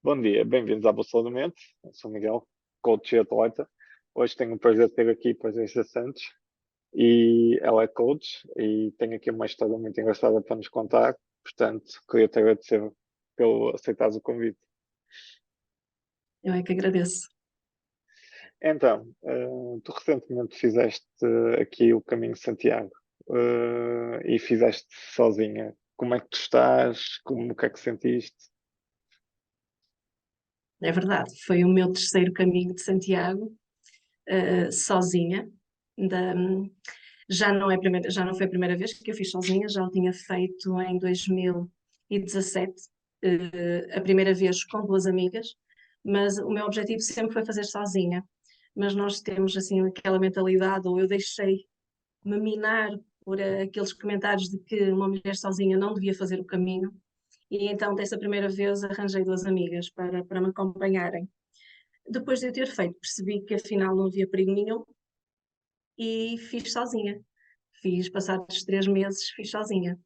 Bom dia, bem-vindos à Bolsa do Mente. Eu sou o Miguel, coach e atleta. Hoje tenho o prazer de ter aqui a Patrícia Santos e ela é coach e tem aqui uma história muito engraçada para nos contar. Portanto, queria te agradecer pelo aceitares o convite. Eu é que agradeço. Então, tu recentemente fizeste aqui o Caminho de Santiago e fizeste sozinha. Como é que tu estás? O que é que sentiste? É verdade, foi o meu terceiro caminho de Santiago, sozinha. Ainda, já não foi a primeira vez que eu fiz sozinha, já o tinha feito em 2017, a primeira vez com duas amigas, mas o meu objetivo sempre foi fazer sozinha. Mas nós temos assim aquela mentalidade, ou eu deixei-me minar por aqueles comentários de que uma mulher sozinha não devia fazer o caminho. E então, dessa primeira vez, arranjei duas amigas para me acompanharem. Depois de eu ter feito, percebi que afinal não havia perigo nenhum e fiz sozinha. Passados 3 meses, fiz sozinha.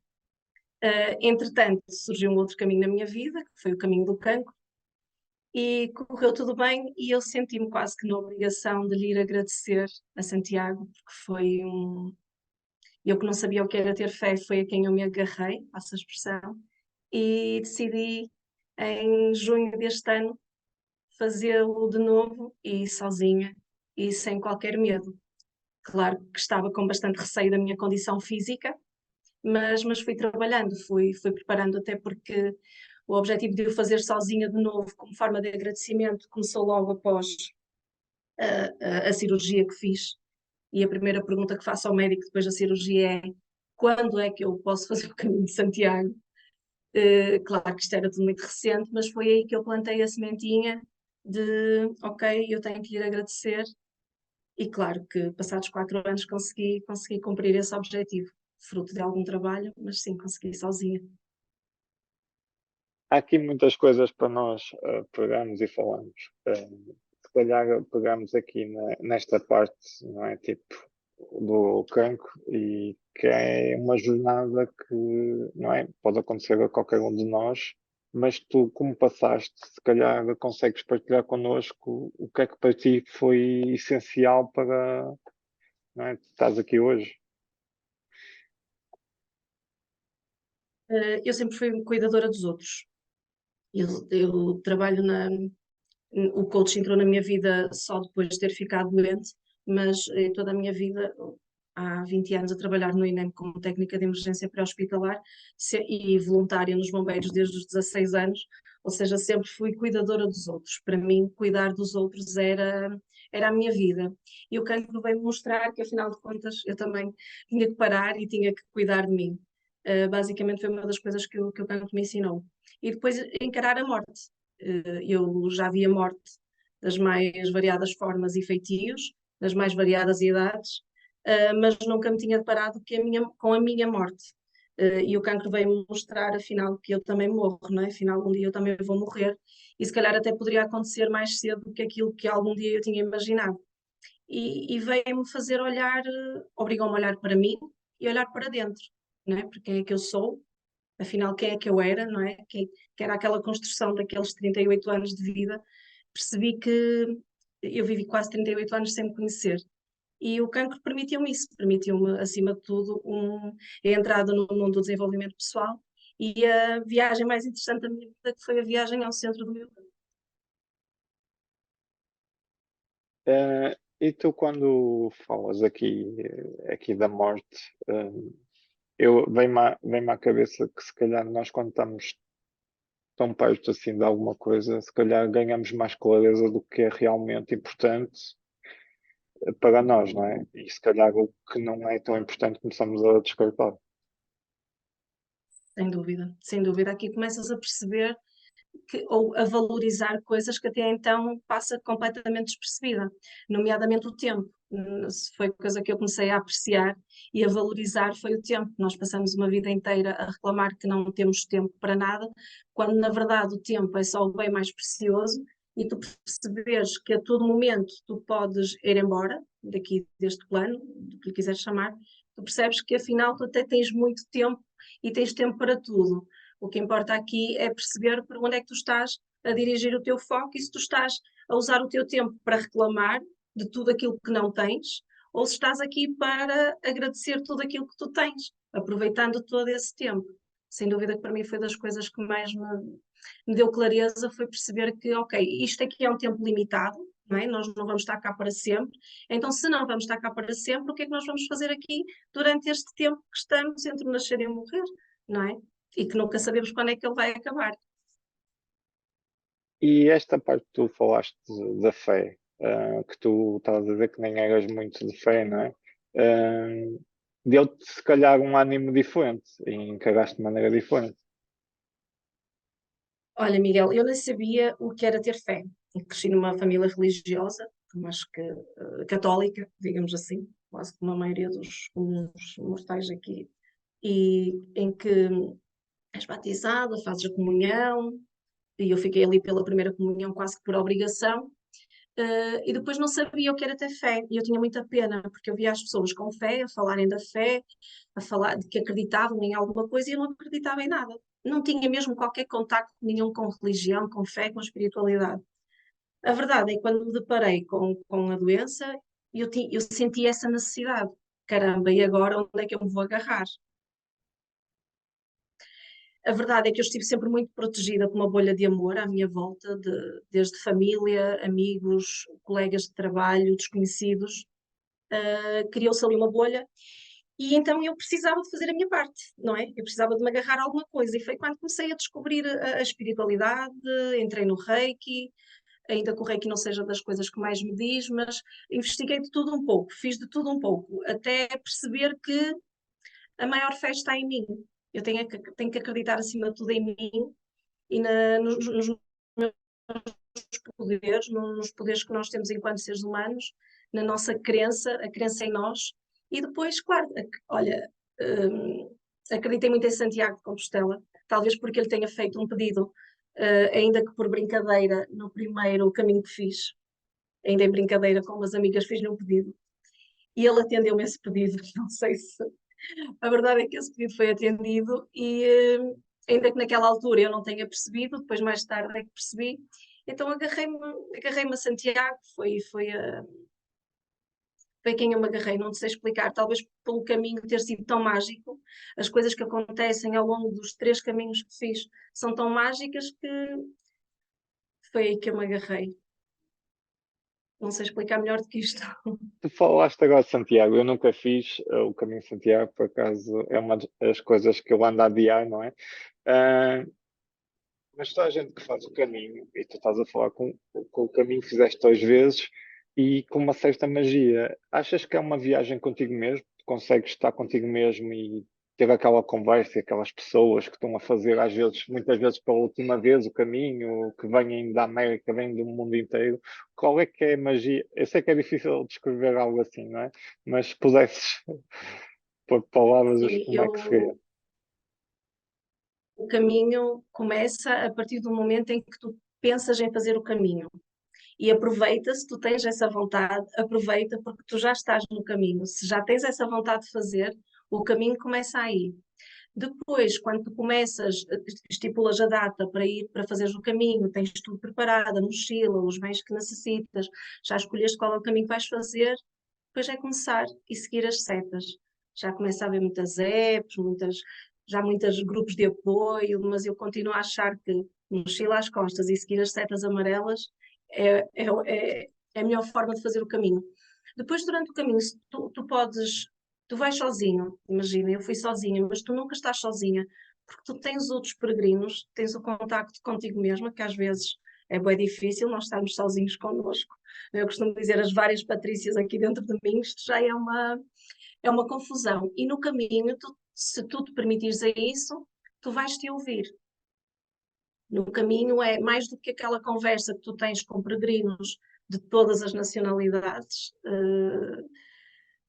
Entretanto, surgiu um outro caminho na minha vida, que foi o caminho do cancro, e correu tudo bem e eu senti-me quase que na obrigação de lhe ir agradecer a Santiago, porque foi um... Eu que não sabia o que era ter fé, foi a quem eu me agarrei, passa a expressão, e decidi em junho deste ano fazê-lo de novo e sozinha e sem qualquer medo. Claro que estava com bastante receio da minha condição física, mas fui trabalhando, fui preparando, até porque o objetivo de o fazer sozinha de novo, como forma de agradecimento, começou logo após a cirurgia que fiz. E a primeira pergunta que faço ao médico depois da cirurgia é: quando é que eu posso fazer o caminho de Santiago? Claro que isto era tudo muito recente, mas foi aí que eu plantei a sementinha de, ok, eu tenho que lhe agradecer. E claro que passados 4 anos consegui cumprir esse objetivo, fruto de algum trabalho, mas sim, consegui sozinha. Há aqui muitas coisas para nós pegarmos e falarmos. Se calhar pegamos aqui nesta parte, não é? Tipo, do cancro, e que é uma jornada que, não é? Pode acontecer a qualquer um de nós, mas tu, como passaste, se calhar consegues partilhar connosco o que é que para ti foi essencial para, não é? Estás aqui hoje. Eu sempre fui cuidadora dos outros. Eu trabalho na. O coaching entrou na minha vida só depois de ter ficado doente, mas toda a minha vida, há 20 anos, a trabalhar no INEM como técnica de emergência pré-hospitalar e voluntária nos bombeiros desde os 16 anos, ou seja, sempre fui cuidadora dos outros. Para mim, cuidar dos outros era a minha vida. E o cancro veio mostrar que, afinal de contas, eu também tinha que parar e tinha que cuidar de mim. Basicamente foi uma das coisas que o cancro me ensinou. E depois encarar a morte. Eu já vi a morte das mais variadas formas e feitios, das mais variadas idades, mas nunca me tinha deparado com a minha morte. E o cancro veio-me mostrar, afinal, que eu também morro, não é? Afinal, um dia eu também vou morrer, e se calhar até poderia acontecer mais cedo do que aquilo que algum dia eu tinha imaginado. E veio-me fazer olhar, obrigou-me a olhar para mim e olhar para dentro, não é? Porque quem é que eu sou? Afinal, quem é que eu era, não é? Que era aquela construção daqueles 38 anos de vida. Percebi que eu vivi quase 38 anos sem me conhecer. E o cancro permitiu-me isso, permitiu-me, acima de tudo, a entrada no mundo do desenvolvimento pessoal e a viagem mais interessante da minha vida, que foi a viagem ao centro do meu cancro. E tu, quando falas aqui da morte, vem-me à cabeça que se calhar nós, quando estamos tão perto assim de alguma coisa, se calhar ganhamos mais clareza do que é realmente importante para nós, não é? E se calhar o que não é tão importante começamos a descartar. Sem dúvida, sem dúvida. Aqui começas a perceber ou a valorizar coisas que até então passa completamente despercebida, nomeadamente o tempo. Se foi coisa que eu comecei a apreciar e a valorizar, foi o tempo. Nós passamos uma vida inteira a reclamar que não temos tempo para nada, quando na verdade o tempo é só o bem mais precioso, e tu percebes que a todo momento tu podes ir embora daqui deste plano, do que lhe quiseres chamar, tu percebes que afinal tu até tens muito tempo e tens tempo para tudo. O que importa aqui é perceber para onde é que tu estás a dirigir o teu foco e se tu estás a usar o teu tempo para reclamar de tudo aquilo que não tens, ou se estás aqui para agradecer tudo aquilo que tu tens, aproveitando todo esse tempo. Sem dúvida que para mim foi das coisas que mais me deu clareza, foi perceber que, ok, isto aqui é um tempo limitado, não é? Nós não vamos estar cá para sempre, então se não vamos estar cá para sempre, o que é que nós vamos fazer aqui durante este tempo que estamos entre nascer e morrer, não é? E que nunca sabemos quando é que ele vai acabar. E esta parte que tu falaste da fé, que tu estavas a dizer que nem eras muito de fé, não é? Deu-te se calhar um ânimo diferente e encaraste de maneira diferente. Olha, Miguel, eu nem sabia o que era ter fé. Eu cresci numa família religiosa, mas que católica, digamos assim, quase como a maioria dos comuns mortais aqui, e em que és batizada, fazes a comunhão, e eu fiquei ali pela primeira comunhão quase que por obrigação, e depois não sabia o que era ter fé, e eu tinha muita pena, porque eu via as pessoas com fé, a falarem da fé, a falar de que acreditavam em alguma coisa e eu não acreditava em nada. Não tinha mesmo qualquer contacto nenhum com religião, com fé, com espiritualidade. A verdade é que quando me deparei com a doença, eu senti essa necessidade. Caramba, e agora onde é que eu me vou agarrar? A verdade é que eu estive sempre muito protegida por uma bolha de amor à minha volta, desde família, amigos, colegas de trabalho, desconhecidos. Criou-se ali uma bolha e então eu precisava de fazer a minha parte, não é? Eu precisava de me agarrar a alguma coisa e foi quando comecei a descobrir a espiritualidade, entrei no Reiki, ainda que o Reiki não seja das coisas que mais me diz, mas investiguei de tudo um pouco, fiz de tudo um pouco, até perceber que a maior fé está em mim. Eu tenho que acreditar acima de tudo em mim e nos meus poderes, nos poderes que nós temos enquanto seres humanos, na nossa crença, a crença em nós. E depois, claro, olha, acreditei muito em Santiago de Compostela, talvez porque ele tenha feito um pedido, ainda que por brincadeira, no primeiro caminho que fiz, ainda em brincadeira com umas amigas, fiz-lhe um pedido. E ele atendeu-me esse pedido, não sei se a verdade é que esse pedido foi atendido e ainda que naquela altura eu não tenha percebido, depois mais tarde é que percebi, então agarrei-me a Santiago, foi quem eu me agarrei, não te sei explicar, talvez pelo caminho ter sido tão mágico, as coisas que acontecem ao longo dos 3 caminhos que fiz são tão mágicas que foi aí que eu me agarrei. Não sei explicar melhor do que isto. Tu falaste agora de Santiago, eu nunca fiz o caminho de Santiago, por acaso é uma das coisas que eu ando a adiar, não é? Ah, mas toda a gente que faz o caminho, e tu estás a falar com o caminho que fizeste 2 vezes e com uma certa magia, achas que é uma viagem contigo mesmo? Tu consegues estar contigo mesmo e ter aquela conversa e aquelas pessoas que estão a fazer, às vezes, muitas vezes pela última vez, o caminho, que vêm da América, vêm do mundo inteiro. Qual é que é a magia? Eu sei que é difícil descrever algo assim, não é? Mas se pudesses pôr palavras, Sim, como é que seria? o caminho começa a partir do momento em que tu pensas em fazer o caminho. E aproveita, se tu tens essa vontade, aproveita porque tu já estás no caminho. Se já tens essa vontade de fazer, o caminho começa aí. Depois, quando tu começas, estipulas a data para ir, para fazeres o caminho, tens tudo preparado, a mochila, os bens que necessitas, já escolheste qual é o caminho que vais fazer, depois é começar e seguir as setas. Já começa a haver muitas apps, já muitos grupos de apoio, mas eu continuo a achar que mochila às costas e seguir as setas amarelas é a melhor forma de fazer o caminho. Depois, durante o caminho, se tu vais sozinho, imagina, eu fui sozinha, mas tu nunca estás sozinha, porque tu tens outros peregrinos, tens o contacto contigo mesma, que às vezes é bem difícil nós estarmos sozinhos connosco. Eu costumo dizer as várias Patrícias aqui dentro de mim, isto já é uma confusão. E no caminho, se tu te permitires a isso, tu vais te ouvir. No caminho é mais do que aquela conversa que tu tens com peregrinos de todas as nacionalidades,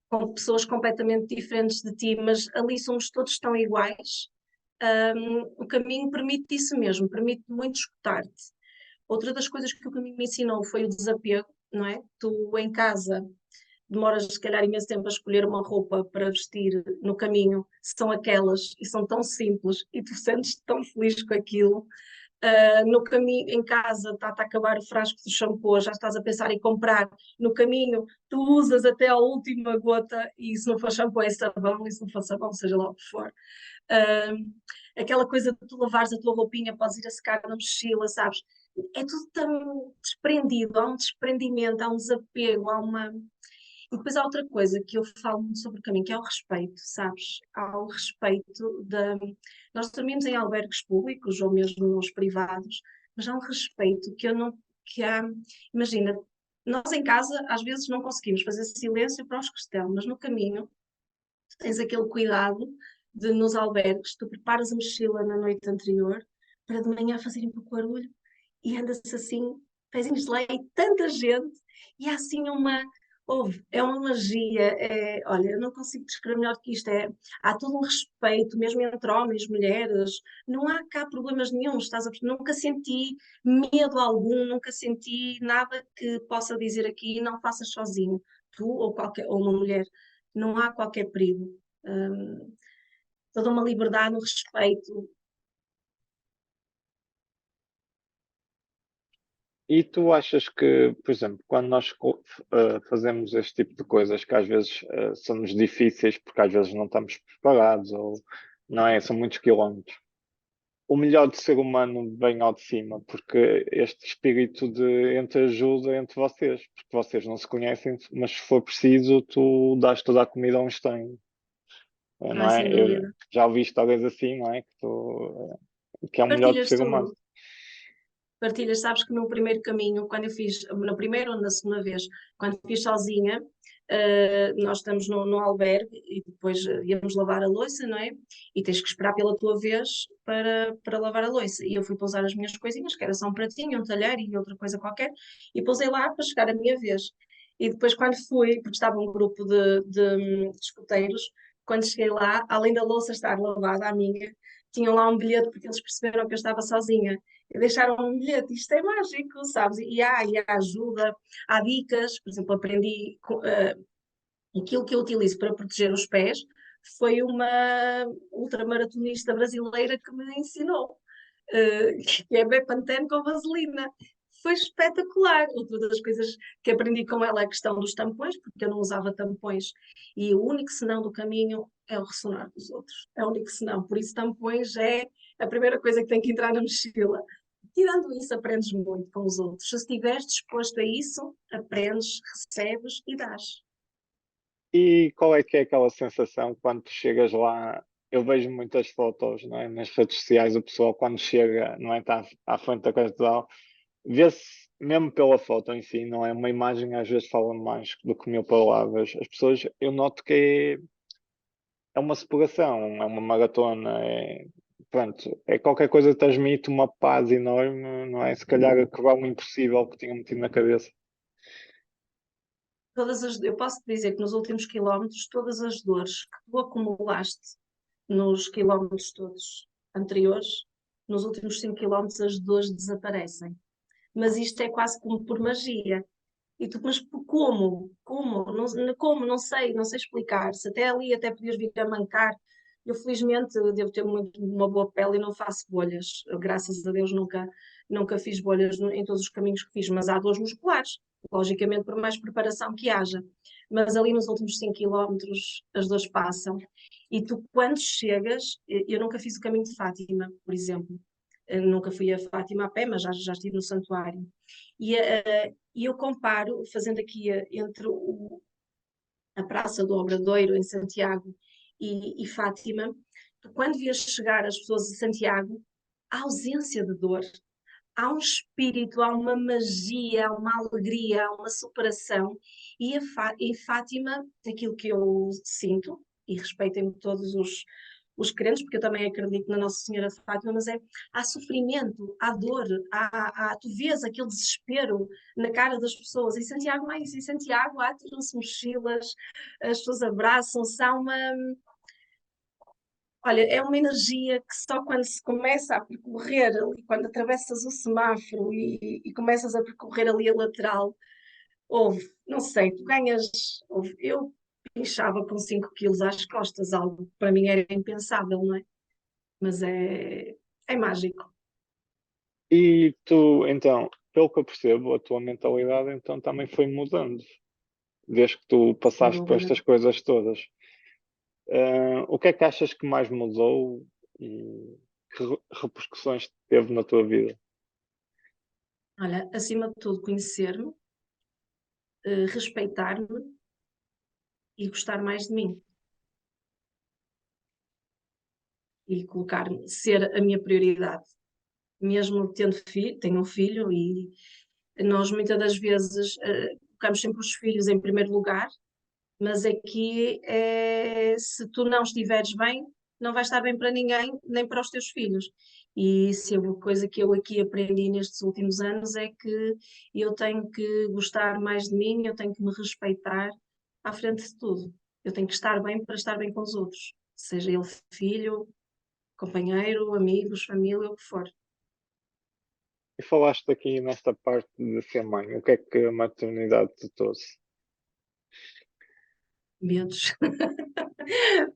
com pessoas completamente diferentes de ti, mas ali somos todos tão iguais. O caminho permite isso mesmo, permite muito escutar-te. Outra das coisas que o caminho me ensinou foi o desapego, não é? Tu em casa demoras se calhar imenso tempo a escolher uma roupa para vestir no caminho, são aquelas e são tão simples e tu sentes-te tão feliz com aquilo. No caminho, em casa, está-te a acabar o frasco de shampoo, já estás a pensar em comprar. No caminho, tu usas até a última gota, e se não for shampoo é sabão, e se não for sabão, seja lá o que for. Uh, Aquela coisa de tu lavares a tua roupinha, podes ir a secar na mochila, sabes? É tudo tão desprendido, há um desprendimento, há um desapego, há uma. E depois há outra coisa que eu falo muito sobre o caminho, que é o respeito, sabes? Há o respeito da. Nós dormimos em albergues públicos ou mesmo nos privados, mas há um respeito que eu não. Que há. Imagina, nós em casa às vezes não conseguimos fazer silêncio para os que estão, mas no caminho tu tens aquele cuidado de nos albergues, tu preparas a mochila na noite anterior para de manhã fazerem pouco barulho e anda-se assim, pezinhos de lei, tanta gente, e há assim uma. Houve, é uma magia, olha, eu não consigo descrever melhor que isto. Há todo um respeito, mesmo entre homens, mulheres, não há cá problemas nenhum, estás a perceber? Nunca senti medo algum, nunca senti nada que possa dizer aqui, não faças sozinho, tu ou qualquer, ou uma mulher, não há qualquer perigo. Hum, Toda uma liberdade, um respeito. E tu achas que, por exemplo, quando nós fazemos este tipo de coisas que às vezes são-nos difíceis porque às vezes não estamos preparados ou não é, são muitos quilómetros, o melhor do ser humano vem ao de cima, porque este espírito de entreajuda entre vocês, porque vocês não se conhecem, mas se for preciso, tu dás toda a comida a um estranho, não Ai, sem é? Eu dúvida. já ouvi histórias assim, não é? Que é o melhor do Partilhas ser humano. tudo. Partilhas, sabes que no primeiro caminho, quando eu fiz, na primeira ou na segunda vez, quando fiz sozinha, nós estamos no albergue e depois íamos lavar a louça, não é? E tens que esperar pela tua vez para lavar a louça. E eu fui pousar as minhas coisinhas, que era só um pratinho, um talher e outra coisa qualquer, e pousei lá para chegar a minha vez. E depois, quando fui, porque estava um grupo de escoteiros, quando cheguei lá, além da louça estar lavada, a minha, tinham lá um bilhete porque eles perceberam que eu estava sozinha e deixaram um bilhete. Isto é mágico, sabes? E há ajuda, há dicas. Por exemplo, aprendi aquilo que eu utilizo para proteger os pés. Foi uma ultramaratonista brasileira que me ensinou, que é Bepantene com vaselina. Foi espetacular. Outra das coisas que aprendi com ela é a questão dos tampões, porque eu não usava tampões e o único senão do caminho é o ressonar dos outros. É o único senão. Por isso, tampões é a primeira coisa que tem que entrar na mochila. Tirando isso, aprendes muito com os outros. Se estiveres disposto a isso, aprendes, recebes e dás. E qual é que é aquela sensação quando tu chegas lá? Eu vejo muitas fotos, não é, nas redes sociais, o pessoal quando chega, não é, está à frente da catedral, vê-se mesmo pela foto em si, não é? Uma imagem às vezes fala mais do que mil palavras. As pessoas, eu noto que é uma superação, é uma maratona, pronto, é qualquer coisa que transmite uma paz enorme, não é? Se calhar acabar o impossível que tinha metido na cabeça. Eu posso te dizer que nos últimos quilómetros, todas as dores que tu acumulaste nos quilómetros todos anteriores, nos últimos 5 quilómetros as dores desaparecem. Mas isto é quase como por magia. E tu, mas como? Como? Não, como? Não sei explicar. Se até ali até podias vir a mancar. Eu felizmente devo ter uma boa pele e não faço bolhas. Eu, graças a Deus nunca fiz bolhas em todos os caminhos que fiz, mas há dores musculares, logicamente por mais preparação que haja. Mas ali nos últimos 5 quilómetros as dores passam. E tu quando chegas, eu nunca fiz o caminho de Fátima, por exemplo. Eu nunca fui a Fátima a pé, mas já estive no santuário. E eu comparo, fazendo aqui entre a Praça do Obradoiro, em Santiago, e Fátima, quando vias chegar as pessoas de Santiago, há ausência de dor, há um espírito, há uma magia, há uma alegria, há uma superação. E em Fátima, aquilo que eu sinto, e respeitem todos os crentes, porque eu também acredito na Nossa Senhora de Fátima, mas há sofrimento, há dor, tu vês aquele desespero na cara das pessoas. Em Santiago, mais em Santiago, tiram-se mochilas, as pessoas abraçam-se, há uma. Olha, é uma energia que só quando se começa a percorrer ali, quando atravessas o semáforo e começas a percorrer ali a lateral, não sei, tu ganhas, eu pinchava com 5 quilos às costas, algo que para mim era impensável, não é? Mas é mágico. E tu, então, pelo que eu percebo, a tua mentalidade então também foi mudando, desde que tu sem passaste por dúvida. estas coisas todas. O que é que achas que mais mudou e que repercussões teve na tua vida? Olha, acima de tudo, conhecer-me, respeitar-me e gostar mais de mim. E colocar-me, ser a minha prioridade. Mesmo tendo filho, tenho um filho e nós muitas das vezes colocamos sempre os filhos em primeiro lugar, mas aqui se tu não estiveres bem, não vai estar bem para ninguém, nem para os teus filhos. E se uma coisa que eu aqui aprendi nestes últimos anos é que eu tenho que gostar mais de mim, eu tenho que me respeitar à frente de tudo. Eu tenho que estar bem para estar bem com os outros, seja ele filho, companheiro, amigos, família, o que for. E falaste aqui nesta parte de ser mãe, o que é que a maternidade te trouxe? Medos,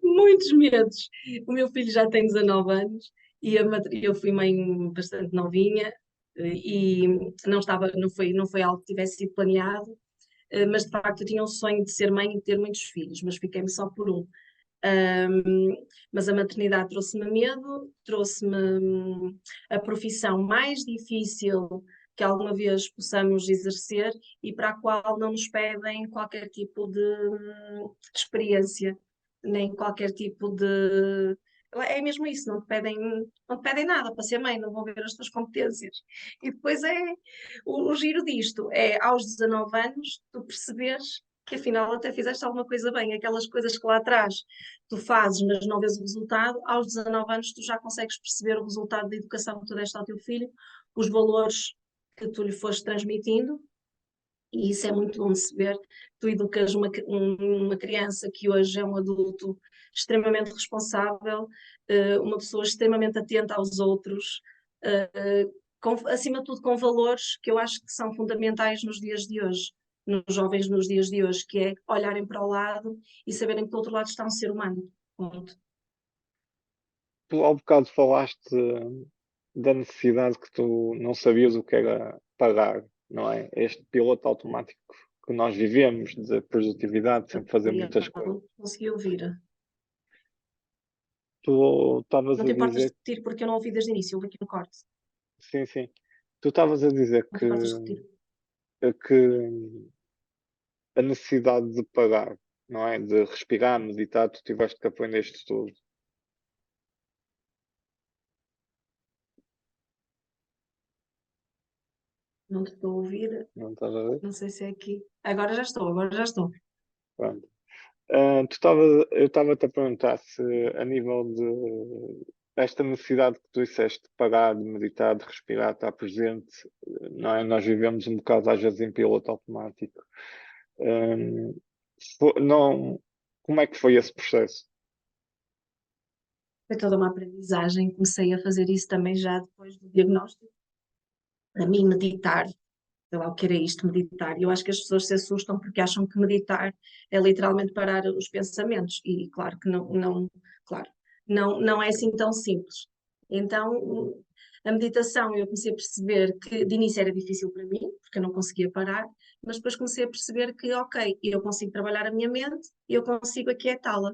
muitos medos. O meu filho já tem 19 anos e eu fui mãe bastante novinha e não foi algo que tivesse sido planeado, mas de facto eu tinha o sonho de ser mãe e ter muitos filhos, mas fiquei-me só por um. Mas a maternidade trouxe-me medo, trouxe-me a profissão mais difícil que alguma vez possamos exercer e para a qual não nos pedem qualquer tipo de experiência, nem qualquer tipo de. É mesmo isso, não te pedem nada para ser mãe, não vão ver as tuas competências. E depois o giro disto é aos 19 anos tu perceberes que afinal até fizeste alguma coisa bem, aquelas coisas que lá atrás tu fazes, mas não vês o resultado, aos 19 anos tu já consegues perceber o resultado da educação que tu deste ao teu filho, os valores que tu lhe foste transmitindo, e isso é muito bom de se ver. Tu educas uma criança que hoje é um adulto extremamente responsável, uma pessoa extremamente atenta aos outros, acima de tudo com valores que eu acho que são fundamentais nos dias de hoje, nos jovens nos dias de hoje, que é olharem para o lado e saberem que do outro lado está um ser humano. Ponto. Tu ao bocado falaste da necessidade que tu não sabias o que era pagar, não é? Este piloto automático que nós vivemos de produtividade, sempre fazer muitas coisas. Gabriel, consegui ouvir. Tu estavas Não a te importas dizer, de repetir porque eu não ouvi desde o início, houve aqui um corte. sim, sim, tu estavas a dizer Não te importas de repetir. que a necessidade de parar, não é? De respirar, meditar, tu tiveste que aprender isto tudo. Não te estou a ouvir. Não estás a ver? Não sei se é aqui. Agora já estou, agora já estou. Pronto. Eu estava-te a perguntar se a nível de esta necessidade que tu disseste de parar, de meditar, de respirar, estar presente, não é? Nós vivemos um bocado às vezes em piloto automático. Um, não, como é que foi esse processo? Foi toda uma aprendizagem. Comecei a fazer isso também já depois do diagnóstico. A mim, meditar, sei lá o que era isto, meditar. Eu acho que as pessoas se assustam porque acham que meditar é literalmente parar os pensamentos. E claro que claro, não é assim tão simples. Então, a meditação, eu comecei a perceber que de início era difícil para mim, porque eu não conseguia parar, mas depois comecei a perceber que, ok, eu consigo trabalhar a minha mente e eu consigo aquietá-la,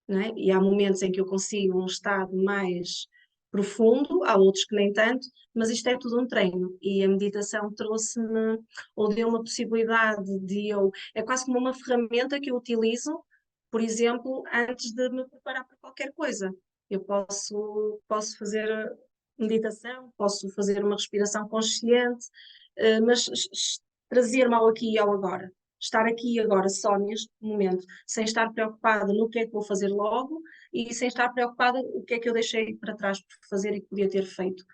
não é? E há momentos em que eu consigo um estado mais profundo, há outros que nem tanto, mas isto é tudo um treino e a meditação trouxe-me ou deu-me a possibilidade de é quase como uma ferramenta que eu utilizo, por exemplo, antes de me preparar para qualquer coisa. Eu posso fazer meditação, posso fazer uma respiração consciente, mas trazer-me ao aqui e ao agora. Estar aqui e agora só neste momento, sem estar preocupada no que é que vou fazer logo e sem estar preocupada o que é que eu deixei para trás por fazer e que podia ter feito.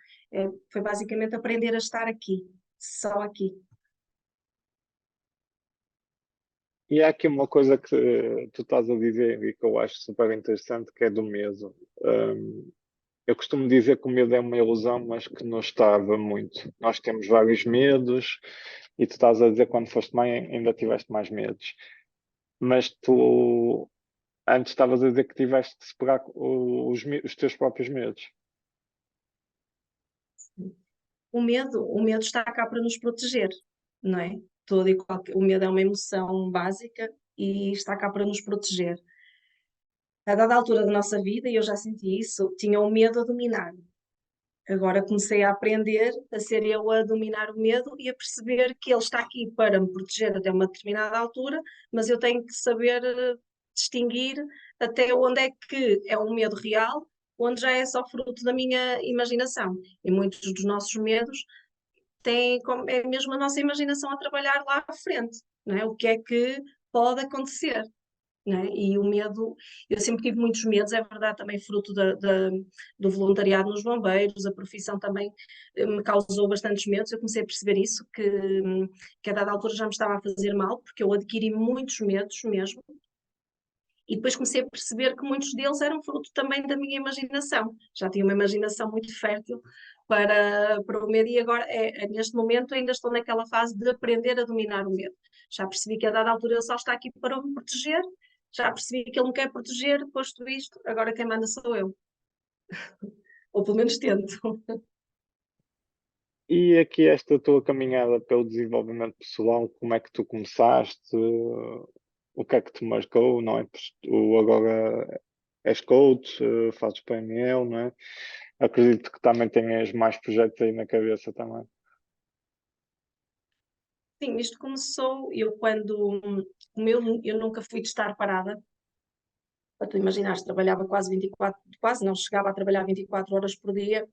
Foi basicamente aprender a estar aqui, só aqui. E há aqui uma coisa que tu estás a dizer e que eu acho super interessante, que é do medo. Eu costumo dizer que o medo é uma ilusão, mas que não estava muito. Nós temos vários medos e tu estás a dizer que quando foste mãe ainda tiveste mais medos. Mas tu antes estavas a dizer que tiveste que superar os teus próprios medos. o medo está cá para nos proteger, não é? O medo é uma emoção básica e está cá para nos proteger. A dada altura da nossa vida, e eu já senti isso, tinha o medo a dominar. Agora comecei a aprender a ser eu a dominar o medo e a perceber que ele está aqui para me proteger até uma determinada altura, mas eu tenho que saber distinguir até onde é que é um medo real, onde já é só fruto da minha imaginação. E muitos dos nossos medos é mesmo a nossa imaginação a trabalhar lá à frente, não é? O que é que pode acontecer, né? E o medo, eu sempre tive muitos medos, é verdade, também fruto do voluntariado nos bombeiros, a profissão também me causou bastantes medos. Eu comecei a perceber isso, que a dada altura já me estava a fazer mal, porque eu adquiri muitos medos mesmo, e depois comecei a perceber que muitos deles eram fruto também da minha imaginação. Já tinha uma imaginação muito fértil para o medo, e agora, neste momento, ainda estou naquela fase de aprender a dominar o medo. Já percebi que a dada altura ele só está aqui para me proteger, já percebi que ele me quer proteger, posto isto, agora quem manda sou eu. Ou pelo menos tento. E aqui esta tua caminhada pelo desenvolvimento pessoal, como é que tu começaste? O que é que te marcou, não é? Tu agora és coach, fazes PNL, não é? Acredito que também tenhas mais projetos aí na cabeça também. Sim, isto começou, como eu nunca fui de estar parada, para tu imaginares, trabalhava quase 24, quase não chegava a trabalhar 24 horas por dia,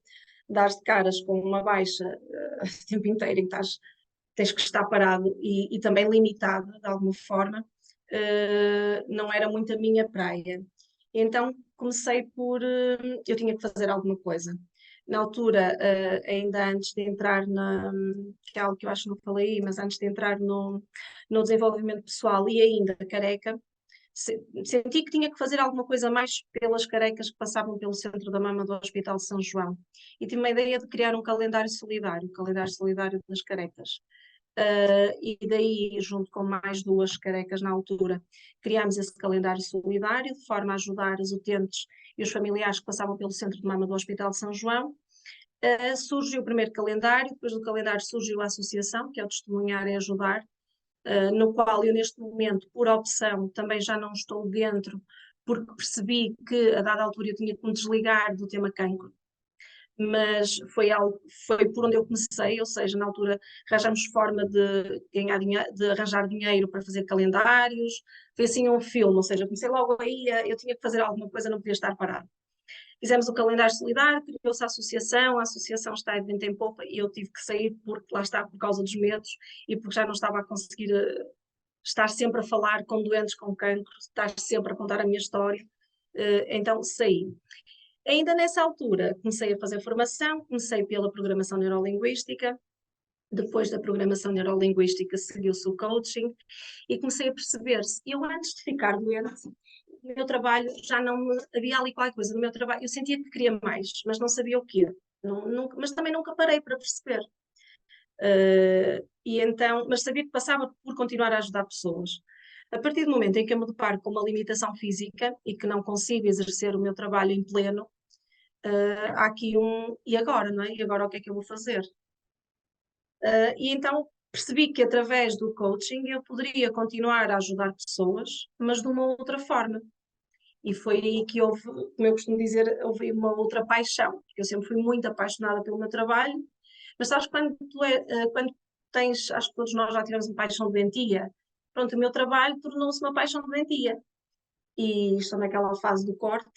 dar de caras com uma baixa o tempo inteiro em que tens que estar parado e também limitado de alguma forma, não era muito a minha praia. Então comecei eu tinha que fazer alguma coisa. Na altura, ainda antes de entrar que é algo que eu acho que não falei, mas antes de entrar no desenvolvimento pessoal e ainda careca, senti que tinha que fazer alguma coisa mais pelas carecas que passavam pelo centro da mama do Hospital de São João. E tive uma ideia de criar um calendário solidário, o calendário solidário das carecas. E daí, junto com mais duas carecas na altura, criámos esse calendário solidário, de forma a ajudar os utentes e os familiares que passavam pelo centro de mama do Hospital de São João. Surgiu o primeiro calendário, depois do calendário surgiu a associação, que é o Testemunhar e Ajudar, no qual eu neste momento, por opção, também já não estou dentro, porque percebi que a dada altura eu tinha que me desligar do tema cancro, mas foi por onde eu comecei, ou seja, na altura arranjamos forma de ganhar dinheiro, de arranjar dinheiro para fazer calendários, foi assim um filme, ou seja, comecei logo aí, eu tinha que fazer alguma coisa, não podia estar parado. Fizemos o calendário solidário, criou-se a associação está de vento em popa e eu tive que sair porque lá está, por causa dos medos e porque já não estava a conseguir estar sempre a falar com doentes com cancro, estar sempre a contar a minha história, então saí. Ainda nessa altura comecei a fazer formação, comecei pela programação neurolinguística, depois da programação neurolinguística seguiu-se o coaching e comecei a perceber-se, eu antes de ficar doente, o meu trabalho já não me, havia ali qualquer coisa no meu trabalho, eu sentia que queria mais, mas não sabia o quê, mas também nunca parei para perceber. E então, mas sabia que passava por continuar a ajudar pessoas. A partir do momento em que eu me deparo com uma limitação física e que não consigo exercer o meu trabalho em pleno, há aqui e agora, não é? E agora o que é que eu vou fazer? E então percebi que através do coaching eu poderia continuar a ajudar pessoas, mas de uma outra forma. E foi aí que houve, como eu costumo dizer, houve uma outra paixão, porque eu sempre fui muito apaixonada pelo meu trabalho, mas sabes quando tens, acho que todos nós já tivemos uma paixão doentia, pronto, o meu trabalho tornou-se uma paixão doentia. E estou naquela fase do corte,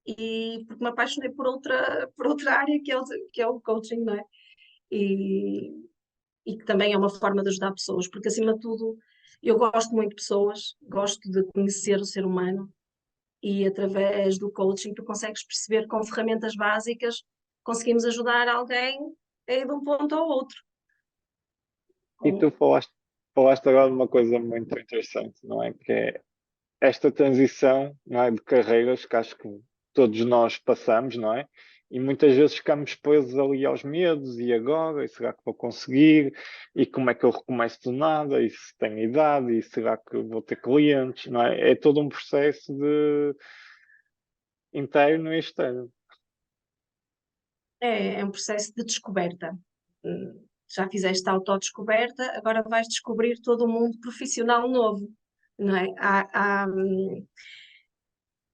e porque me apaixonei por outra área que é o coaching, não é? E, e que também é uma forma de ajudar pessoas, porque acima de tudo eu gosto muito de pessoas, gosto de conhecer o ser humano e através do coaching tu consegues perceber com ferramentas básicas conseguimos ajudar alguém a ir de um ponto ao outro. E tu falaste agora de uma coisa muito interessante, não é? Que é esta transição, não é, de carreiras que acho que todos nós passamos, não é? E muitas vezes ficamos presos ali aos medos, e agora? E será que vou conseguir? E como é que eu recomeço do nada? E se tenho idade? E será que vou ter clientes? Não é? É todo um processo de interno e externo. É um processo de descoberta. já fizeste a autodescoberta, agora vais descobrir todo o mundo profissional novo, não é?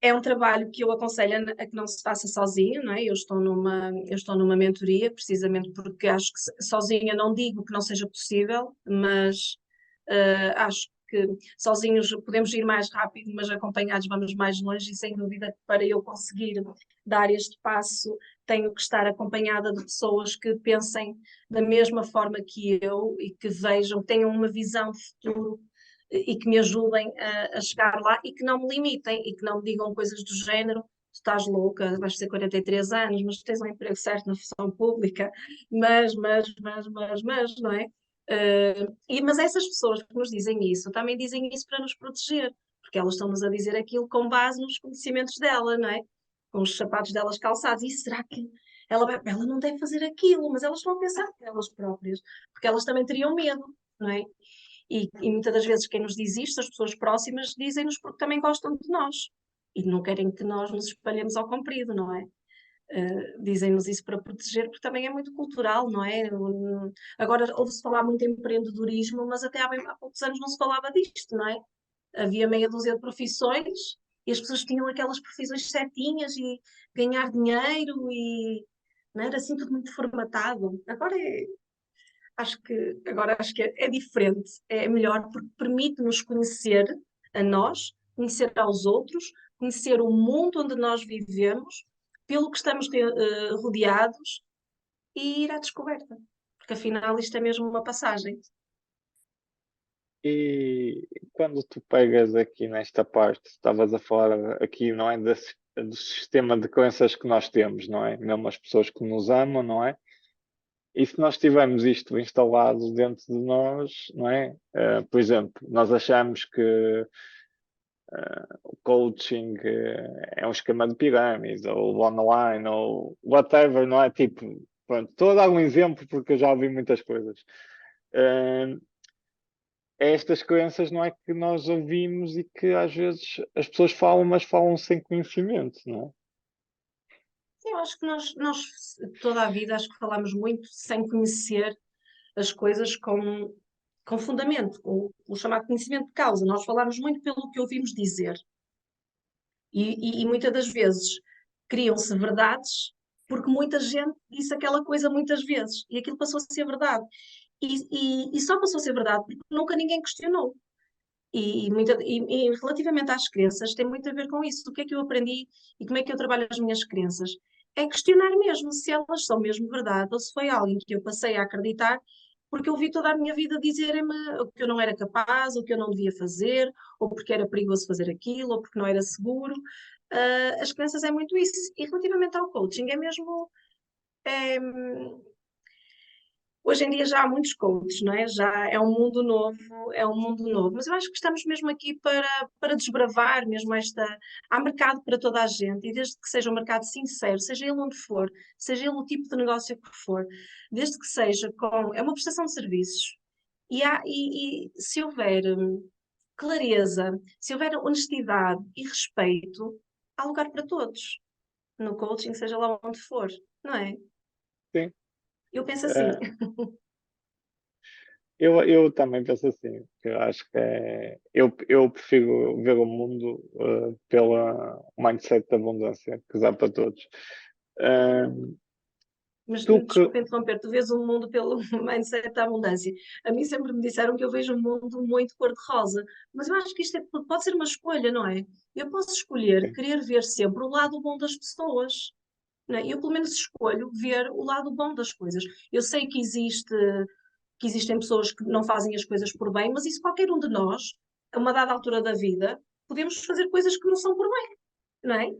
É um trabalho que eu aconselho a que não se faça sozinho, não é? Eu estou numa mentoria, precisamente porque acho que sozinha não digo que não seja possível, mas acho que sozinhos podemos ir mais rápido, mas acompanhados vamos mais longe, e sem dúvida que para eu conseguir dar este passo tenho que estar acompanhada de pessoas que pensem da mesma forma que eu e que vejam, tenham uma visão de futuro e que me ajudem a chegar lá e que não me limitem e que não me digam coisas do género: tu estás louca, vais ter 43 anos, mas tens um emprego certo na função pública, não é? Mas essas pessoas que nos dizem isso, também dizem isso para nos proteger, porque elas estão-nos a dizer aquilo com base nos conhecimentos dela, não é? Com os sapatos delas calçados. E será que ela não deve fazer aquilo? Mas elas estão a pensar por elas próprias, porque elas também teriam medo, não é? E muitas das vezes quem nos diz isto, as pessoas próximas, dizem-nos porque também gostam de nós e não querem que nós nos espalhemos ao comprido, não é? Dizem-nos isso para proteger, porque também é muito cultural, não é? Agora ouve-se falar muito em empreendedorismo, mas até há poucos anos não se falava disto, não é? Havia meia dúzia de profissões e as pessoas tinham aquelas profissões certinhas e ganhar dinheiro e não era assim tudo muito formatado. Acho que é diferente, é melhor porque permite-nos conhecer a nós, conhecer aos outros, conhecer o mundo onde nós vivemos, pelo que estamos rodeados, e ir à descoberta, porque afinal isto é mesmo uma passagem. E quando tu pegas aqui nesta parte, estavas a falar aqui, não é, do sistema de crenças que nós temos, não é? Mesmo as pessoas que nos amam, não é? E se nós tivermos isto instalado dentro de nós, não é? Por exemplo, nós achamos que o coaching é um esquema de pirâmide, ou online, ou whatever, não é? Tipo, pronto, estou a dar um exemplo porque eu já ouvi muitas coisas. Uh, É estas crenças, não é, que nós ouvimos e que às vezes as pessoas falam, mas falam sem conhecimento, não é? Sim, eu acho que nós toda a vida, acho que falamos muito sem conhecer as coisas com fundamento, com o chamado conhecimento de causa. Nós falamos muito pelo que ouvimos dizer. E muitas das vezes criam-se verdades porque muita gente disse aquela coisa muitas vezes e aquilo passou a ser verdade. E só passou a ser verdade porque nunca ninguém questionou. E relativamente às crenças, tem muito a ver com isso. O que é que eu aprendi e como é que eu trabalho as minhas crenças? É questionar mesmo se elas são mesmo verdade ou se foi alguém que eu passei a acreditar porque eu vi toda a minha vida dizerem-me o que eu não era capaz, o que eu não devia fazer, ou porque era perigoso fazer aquilo, ou porque não era seguro. As crenças é muito isso. E relativamente ao coaching, é mesmo. é, Hoje em dia já há muitos coaches, não é? Já é um mundo novo, é um mundo novo. Mas eu acho que estamos mesmo aqui para desbravar mesmo esta. Há mercado para toda a gente, e desde que seja um mercado sincero, seja ele onde for, seja ele o tipo de negócio que for, desde que seja com. É uma prestação de serviços. E se houver clareza, se houver honestidade e respeito, há lugar para todos. No coaching, seja lá onde for, não é? Sim. Eu penso assim. Eh, eu também penso assim, que eu acho que eu prefiro ver o mundo pela mindset da abundância, que dá para todos. Eh, Mas tu que, desculpa interromper, tu vês o mundo pelo mindset da abundância. A mim sempre me disseram que eu vejo o mundo muito cor-de-rosa, mas eu acho que isto pode ser uma escolha, não é? Eu posso escolher sim, querer ver sempre o lado bom das pessoas, não é? Eu pelo menos escolho ver o lado bom das coisas. Eu sei que existem pessoas que não fazem as coisas por bem, mas isso qualquer um de nós, a uma dada altura da vida, podemos fazer coisas que não são por bem, não é?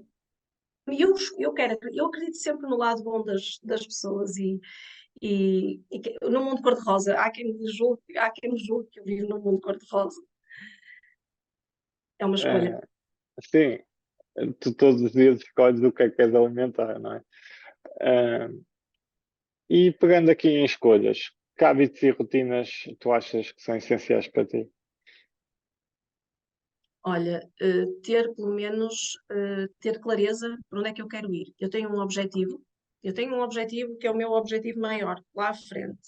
Eu acredito sempre no lado bom das pessoas e no mundo cor-de-rosa. Há quem me julgue que eu vivo num mundo cor-de-rosa. É uma escolha. eh, sim, tu todos os dias escolhes o que é que queres alimentar, não é? Eh, e pegando aqui em escolhas, que hábitos e rotinas tu achas que são essenciais para ti? Olha, pelo menos, ter clareza por onde é que eu quero ir. Eu tenho um objetivo que é o meu objetivo maior, lá à frente.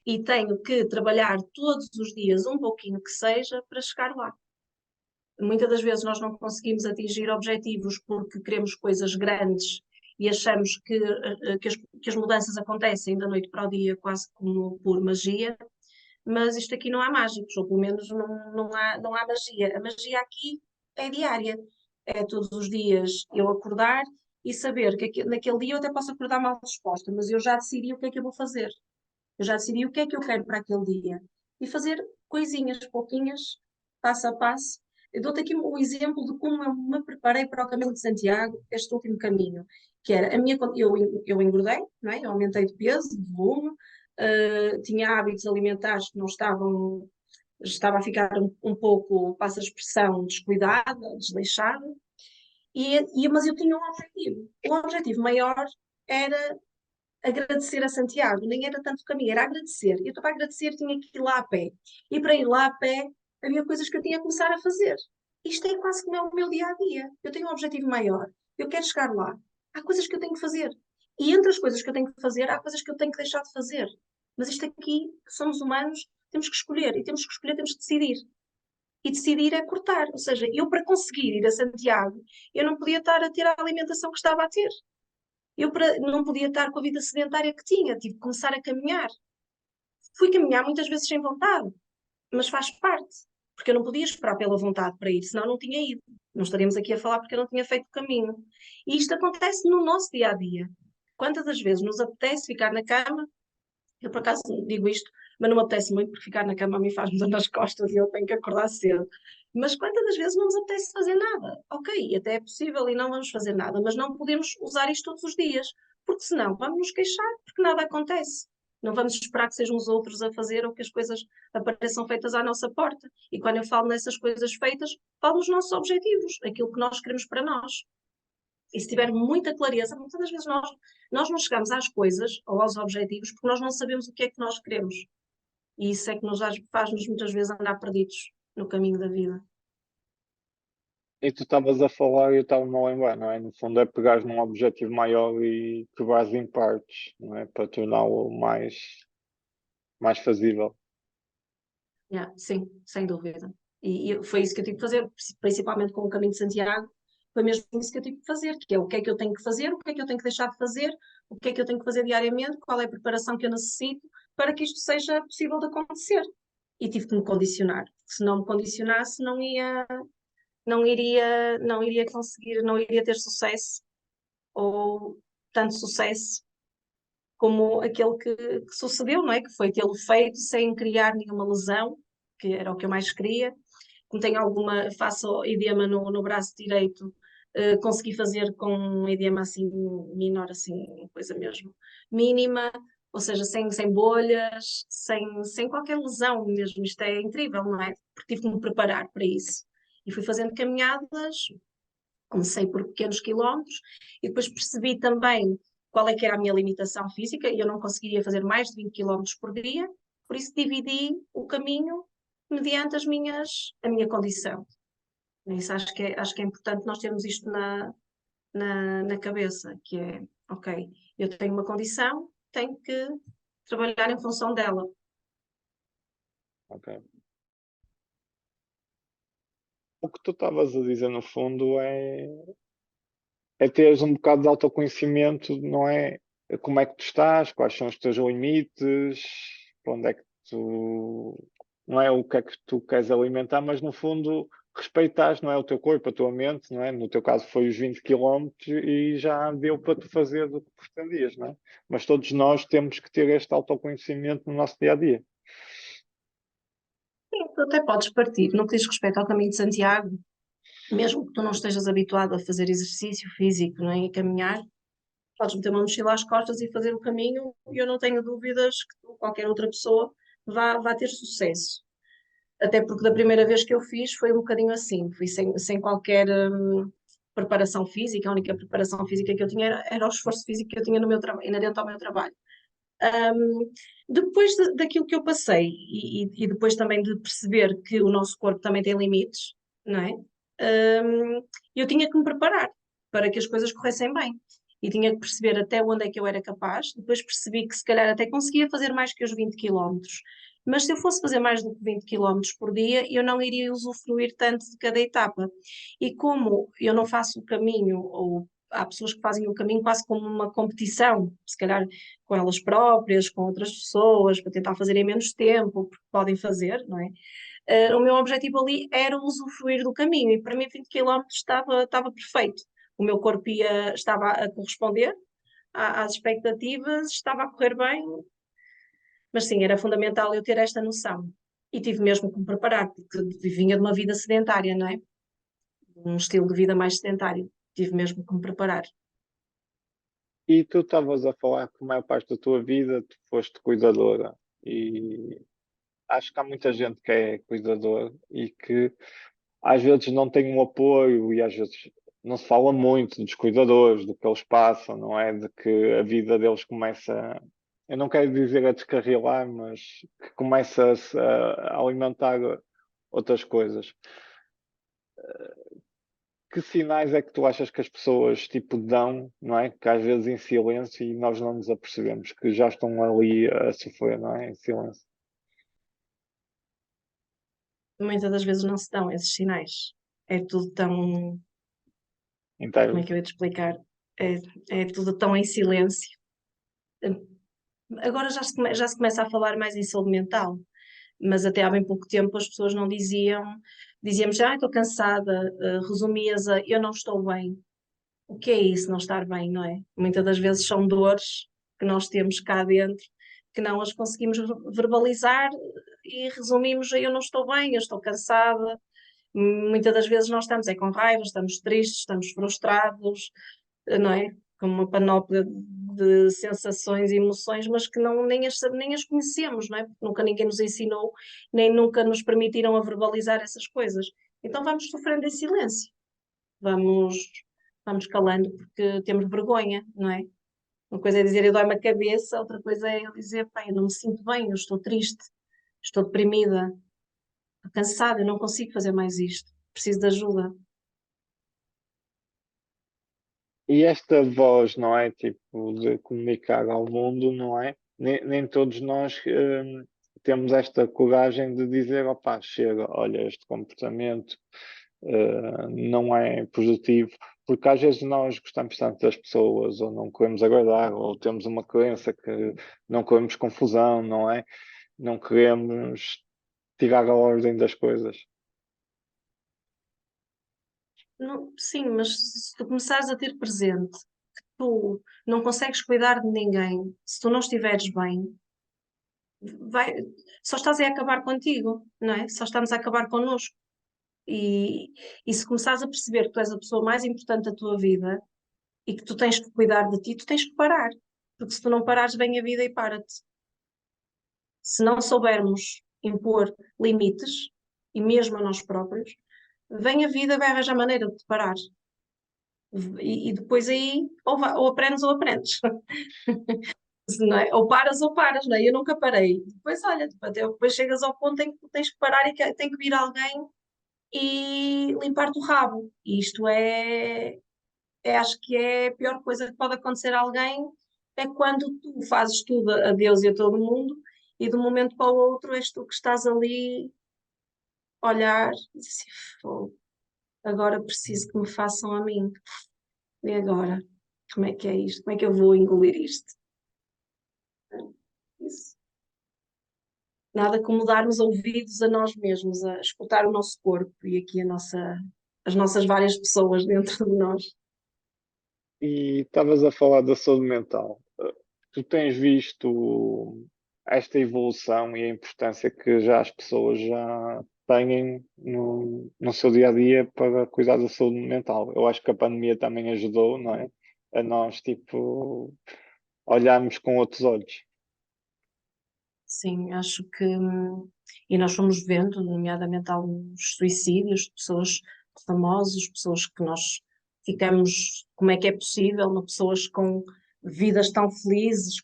e tenho que trabalhar todos os dias um pouquinho que seja para chegar lá. Muitas das vezes nós não conseguimos atingir objetivos porque queremos coisas grandes e achamos que as mudanças acontecem da noite para o dia quase como por magia, mas isto aqui não há mágicos, ou pelo menos não há magia. A magia aqui é diária. É todos os dias eu acordar e saber que naquele dia eu até posso acordar mal disposta, mas eu já decidi o que é que eu vou fazer. Eu já decidi o que é que eu quero para aquele dia. E fazer coisinhas, pouquinhas, passo a passo. Eu dou-te aqui o exemplo de como eu me preparei para o caminho de Santiago, este último caminho, que era eu engordei, não é? Eu aumentei de peso, de volume, tinha hábitos alimentares que não estavam, estava a ficar um pouco, passa a expressão, descuidada, desleixada, mas eu tinha um objetivo. O objetivo maior era agradecer a Santiago, nem era tanto caminho, era agradecer. Eu para agradecer tinha que ir lá a pé. E para ir lá a pé havia coisas que eu tinha que começar a fazer. Isto é quase como é o meu dia a dia. Eu tenho um objetivo maior, eu quero chegar lá. Há coisas que eu tenho que fazer. E entre as coisas que eu tenho que fazer, há coisas que eu tenho que deixar de fazer. Mas isto aqui, somos humanos, temos que escolher. E temos que escolher, temos que decidir. E decidir é cortar. Ou seja, eu para conseguir ir a Santiago, eu não podia estar a ter a alimentação que estava a ter. Não podia estar com a vida sedentária que tinha, tive que começar a caminhar. Fui caminhar muitas vezes sem vontade, mas faz parte, porque eu não podia esperar pela vontade para ir, senão não tinha ido. Não estaríamos aqui a falar porque eu não tinha feito o caminho. E isto acontece no nosso dia a dia. Quantas das vezes nos apetece ficar na cama? Eu por acaso digo isto, mas não me apetece muito porque ficar na cama a mim faz-me dor nas costas e eu tenho que acordar cedo. Mas quantas das vezes não nos apetece fazer nada? Ok, até é possível e não vamos fazer nada, mas não podemos usar isto todos os dias, porque senão vamos nos queixar porque nada acontece. Não vamos esperar que sejam os outros a fazer ou que as coisas apareçam feitas à nossa porta. E quando eu falo nessas coisas feitas, falo nos nossos objetivos, aquilo que nós queremos para nós. E se tiver muita clareza, muitas das vezes nós não chegamos às coisas ou aos objetivos porque nós não sabemos o que é que nós queremos. E isso é que faz-nos muitas vezes andar perdidos no caminho da vida. E tu estavas a falar e eu estava-me a lembrar, não é? No fundo é pegares num objetivo maior e quebrares em partes, não é? Para torná-lo mais fazível. Yeah, sim, sem dúvida. E foi isso que eu tive que fazer, principalmente com o Caminho de Santiago, foi mesmo isso que eu tive que fazer, que é o que é que eu tenho que fazer, o que é que eu tenho que deixar de fazer, o que é que eu tenho que fazer diariamente, qual é a preparação que eu necessito para que isto seja possível de acontecer. E tive que me condicionar, porque se não me condicionasse, não iria conseguir, não iria ter sucesso, ou tanto sucesso como aquele que sucedeu, não é? Que foi tê-lo feito sem criar nenhuma lesão, que era o que eu mais queria. Como tenho faço edema no braço direito, consegui fazer com um edema assim menor, assim, uma coisa mesmo mínima, ou seja, sem bolhas, sem qualquer lesão mesmo. Isto é incrível, não é? Porque tive que me preparar para isso. E fui fazendo caminhadas, comecei por pequenos quilómetros e depois percebi também qual é que era a minha limitação física e eu não conseguiria fazer mais de 20 quilómetros por dia, por isso dividi o caminho mediante a minha condição. Isso acho que é importante nós termos isto na cabeça, que é, ok, eu tenho uma condição, tenho que trabalhar em função dela. Ok. O que tu estavas a dizer no fundo é teres um bocado de autoconhecimento, não é? Como é que tu estás, quais são os teus limites, para onde é que tu, não é o que é que tu queres alimentar, mas no fundo respeitares, não é, o teu corpo, a tua mente, não é? No teu caso foi os 20 quilómetros e já deu para tu fazer o que pretendias, não é? Mas todos nós temos que ter este autoconhecimento no nosso dia a dia. Sim, tu até podes partir, no que diz respeito ao caminho de Santiago, mesmo que tu não estejas habituado a fazer exercício físico, não é? A caminhar, podes meter uma mochila às costas e fazer o caminho, e eu não tenho dúvidas que tu, qualquer outra pessoa vá ter sucesso. Até porque da primeira vez que eu fiz foi um bocadinho assim, fui sem qualquer preparação física, a única preparação física que eu tinha era o esforço físico que eu tinha no meu trabalho, inerente ao meu trabalho. Depois daquilo que eu passei e depois também de perceber que o nosso corpo também tem limites, não é? Eu tinha que me preparar para que as coisas corressem bem. e tinha que perceber até onde é que eu era capaz. Depois percebi que se calhar até conseguia fazer mais que os 20 quilómetros, mas se eu fosse fazer mais do que 20 quilómetros por dia, eu não iria usufruir tanto de cada etapa. E como eu não faço o caminho, ou há pessoas que fazem o caminho quase como uma competição, se calhar com elas próprias, com outras pessoas, para tentar fazer em menos tempo, porque podem fazer, não é? O meu objetivo ali era usufruir do caminho e para mim 20 quilómetros estava perfeito. O meu corpo estava a corresponder às expectativas, estava a correr bem, mas sim, era fundamental eu ter esta noção. E tive mesmo que me preparar, porque vinha de uma vida sedentária, não é? Um estilo de vida mais sedentário. Tive mesmo que me preparar. E tu estavas a falar que a maior parte da tua vida tu foste cuidadora. E acho que há muita gente que é cuidador e que às vezes não tem um apoio e às vezes não se fala muito dos cuidadores, do que eles passam, não é? De que a vida deles começa, eu não quero dizer a descarrilar, mas que começa a alimentar outras coisas. Que sinais é que tu achas que as pessoas tipo dão, não é? Que às vezes em silêncio e nós não nos apercebemos que já estão ali a sofrer, não é? Em silêncio. Muitas das vezes não se dão esses sinais. É tudo tão. Como é Então, que eu ia te explicar? É, é tudo tão em silêncio. Agora já se começa a falar mais em saúde mental, mas até há bem pouco tempo as pessoas não diziam, dizíamos, estou cansada, resumias a eu não estou bem. O que é isso, não estar bem, não é? Muitas das vezes são dores que nós temos cá dentro, que não as conseguimos verbalizar e resumimos a eu não estou bem, eu estou cansada. Muitas das vezes nós estamos com raiva, estamos tristes, estamos frustrados, não é? Com uma panóplia de sensações e emoções, mas que não, nem as conhecemos, não é? Porque nunca ninguém nos ensinou, nem nunca nos permitiram a verbalizar essas coisas. Então vamos sofrendo em silêncio, vamos, vamos calando porque temos vergonha, não é? Uma coisa é dizer eu dói-me a cabeça, outra coisa é eu dizer, pá, eu não me sinto bem, eu estou triste, estou deprimida, estou cansada, eu não consigo fazer mais isto, preciso de ajuda. e esta voz, não é? Tipo, de comunicar ao mundo, não é? Nem todos nós temos esta coragem de dizer, opá, chega, olha, este comportamento não é produtivo, porque às vezes nós gostamos tanto das pessoas, ou não queremos agradar, ou temos uma crença que não queremos confusão, não é? Não queremos tirar a ordem das coisas. Não, sim, mas se tu começares a ter presente que tu não consegues cuidar de ninguém, se tu não estiveres bem, vai, só estás a acabar contigo, não é? Só estamos a acabar connosco. E, e se começares a perceber que tu és a pessoa mais importante da tua vida e que tu tens que cuidar de ti, tu tens que parar. Porque se tu não parares, vem a vida e para-te. Se não soubermos impor limites, e mesmo a nós próprios, vem a vida, vai arranjar maneira de te parar. E depois aí ou aprendes ou aprendes, não é? Ou paras, não é? Eu nunca parei. Depois, olha, depois chegas ao ponto em que tu tens que parar e que tem que vir alguém e limpar-te o rabo. E isto acho que é a pior coisa que pode acontecer a alguém, é quando tu fazes tudo a Deus e a todo mundo e de um momento para o outro és tu que estás ali a olhar e dizer assim, "Fogo, agora preciso que me façam a mim. E agora? Como é que é isto? Como é que eu vou engolir isto?" Isso. Nada como darmos ouvidos a nós mesmos, a escutar o nosso corpo e aqui as nossas várias pessoas dentro de nós. E estavas a falar da saúde mental. Tu tens visto esta evolução e a importância que já as pessoas já têm no seu dia a dia para cuidar da saúde mental. Eu acho que a pandemia também ajudou, não é? A nós, tipo, olharmos com outros olhos. Sim, acho que. E nós fomos vendo, nomeadamente, alguns suicídios de pessoas famosas, pessoas que nós ficamos. Como é que é possível? Pessoas com vidas tão felizes,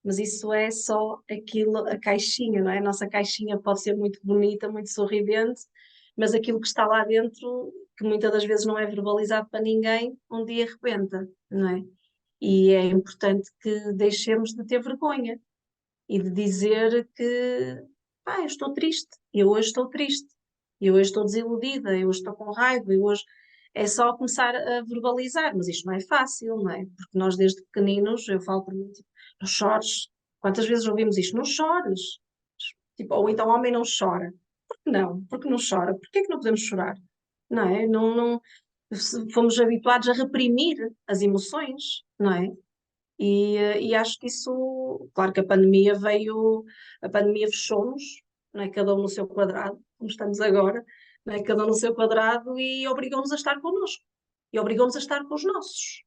mas isso é só aquilo, a caixinha, não é? A nossa caixinha pode ser muito bonita, muito sorridente, mas aquilo que está lá dentro, que muitas das vezes não é verbalizado para ninguém, um dia arrebenta, não é? E é importante que deixemos de ter vergonha e de dizer que, pá, eu estou triste, eu hoje estou triste, eu hoje estou desiludida, eu hoje estou com raiva, eu hoje. É só começar a verbalizar, mas isto não é fácil, não é? Porque nós desde pequeninos, eu falo por mim, tipo, não chores. Quantas vezes ouvimos isto? Não chores. Tipo, ou então homem não chora. Por que não? Porque não chora? Porquê é que não podemos chorar? Não é? Fomos habituados a reprimir as emoções, não é? E acho que isso, claro que a pandemia fechou-nos, não é? Cada um no seu quadrado, como estamos agora, não é? Cada um no seu quadrado e obrigou-nos a estar connosco, e obrigou-nos a estar com os nossos.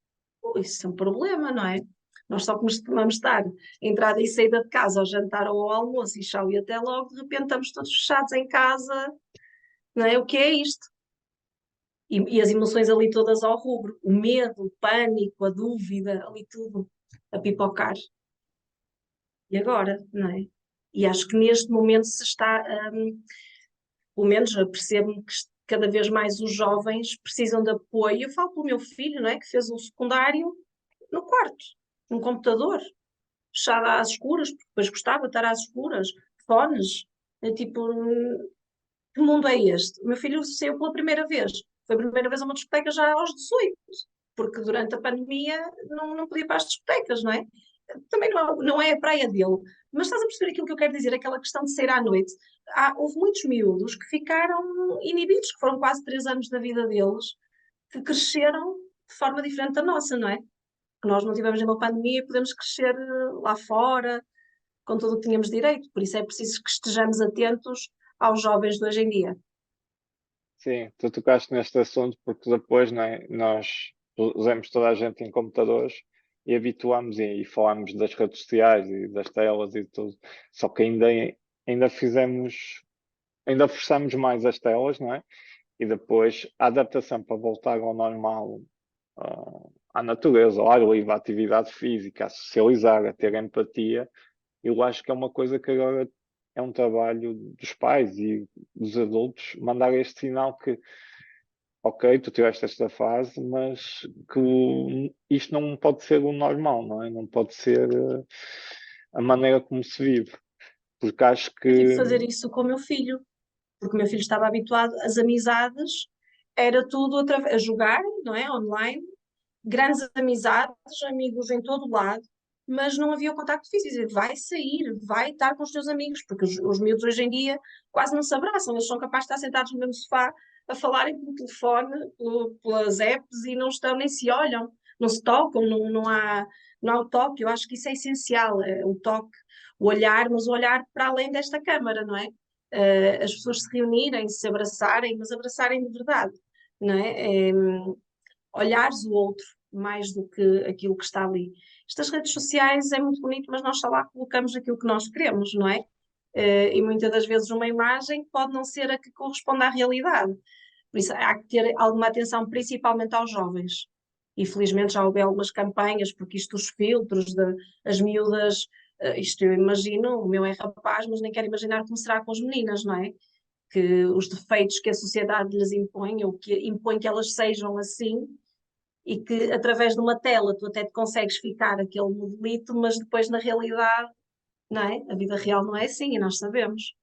Isso é um problema, não é? Nós só costumamos estar entrada e saída de casa ao jantar ou ao almoço e tchau e até logo, de repente estamos todos fechados em casa, não é? O que é isto? E as emoções ali todas ao rubro, o medo, o pânico, a dúvida, ali tudo a pipocar. E agora, não é? E acho que neste momento se está, pelo menos eu percebo que cada vez mais os jovens precisam de apoio. Eu falo pelo meu filho, não é? Que fez o secundário no quarto, num computador, fechado às escuras, porque depois gostava de estar às escuras, fones, tipo, que mundo é este? O meu filho saiu pela primeira vez, foi a primeira vez a uma discoteca já aos 18, porque durante a pandemia não podia ir para as discotecas, não é? Também não é a praia dele, mas estás a perceber aquilo que eu quero dizer, aquela questão de sair à noite. Houve muitos miúdos que ficaram inibidos, que foram quase 3 anos da vida deles, que cresceram de forma diferente da nossa, não é? Que nós não tivemos nenhuma pandemia e podemos crescer lá fora, com tudo o que tínhamos direito. Por isso é preciso que estejamos atentos aos jovens de hoje em dia. Sim, tu tocaste neste assunto porque depois, não é, nós usamos toda a gente em computadores e habituamos e falamos das redes sociais e das telas e tudo. Só que ainda fizemos, ainda forçamos mais as telas, não é? E depois a adaptação para voltar ao normal, à natureza, ao ar livre, à atividade física, a socializar, a ter empatia, eu acho que é uma coisa que agora é um trabalho dos pais e dos adultos mandar este sinal que, ok, tu tiveste esta fase, mas que isto não pode ser o normal, não é? Não pode ser a maneira como se vive. Porque acho Eu tive de que, fazer isso com o meu filho, porque o meu filho estava habituado às amizades, era tudo a jogar, não é? Online, grandes amizades, amigos em todo lado, mas não havia o contacto físico. Vai sair, vai estar com os teus amigos, porque os miúdos hoje em dia quase não se abraçam, eles são capazes de estar sentados no mesmo sofá a falarem pelo telefone, pelas apps e não estão, nem se olham, não se tocam, não há o toque. Eu acho que isso é essencial, o toque, o olhar, mas o olhar para além desta câmara, não é? As pessoas se reunirem, se abraçarem, mas abraçarem de verdade, não é? Olhares o outro mais do que aquilo que está ali. Estas redes sociais é muito bonito, mas nós só lá colocamos aquilo que nós queremos, não é? E muitas das vezes uma imagem pode não ser a que corresponde à realidade. Por isso há que ter alguma atenção, principalmente aos jovens. E felizmente já houve algumas campanhas, porque isto, os filtros, as miúdas, isto eu imagino, o meu é rapaz, mas nem quero imaginar como será com as meninas, não é? Que os defeitos que a sociedade lhes impõe, ou que impõe que elas sejam assim, e que através de uma tela tu até te consegues ficar aquele modelito, mas depois na realidade, não é? A vida real não é assim e nós sabemos.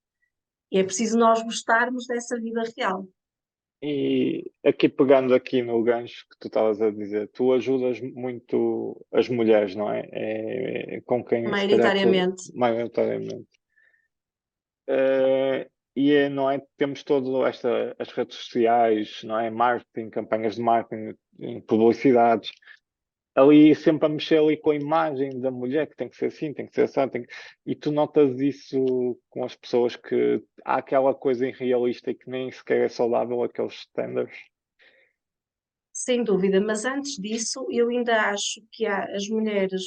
E é preciso nós gostarmos dessa vida real, e aqui pegando aqui no gancho que tu estavas a dizer, tu ajudas muito as mulheres, não é? Com quem se calhar tu maioritariamente. maioritariamente. Não é? Temos todo as redes sociais, não é? Marketing, campanhas de marketing, publicidades, ali sempre a mexer ali com a imagem da mulher, que tem que ser assim, tem que ser assim, e tu notas isso com as pessoas que há aquela coisa irrealista e que nem sequer é saudável, aqueles standards. Sem dúvida, mas antes disso, eu ainda acho que há as mulheres,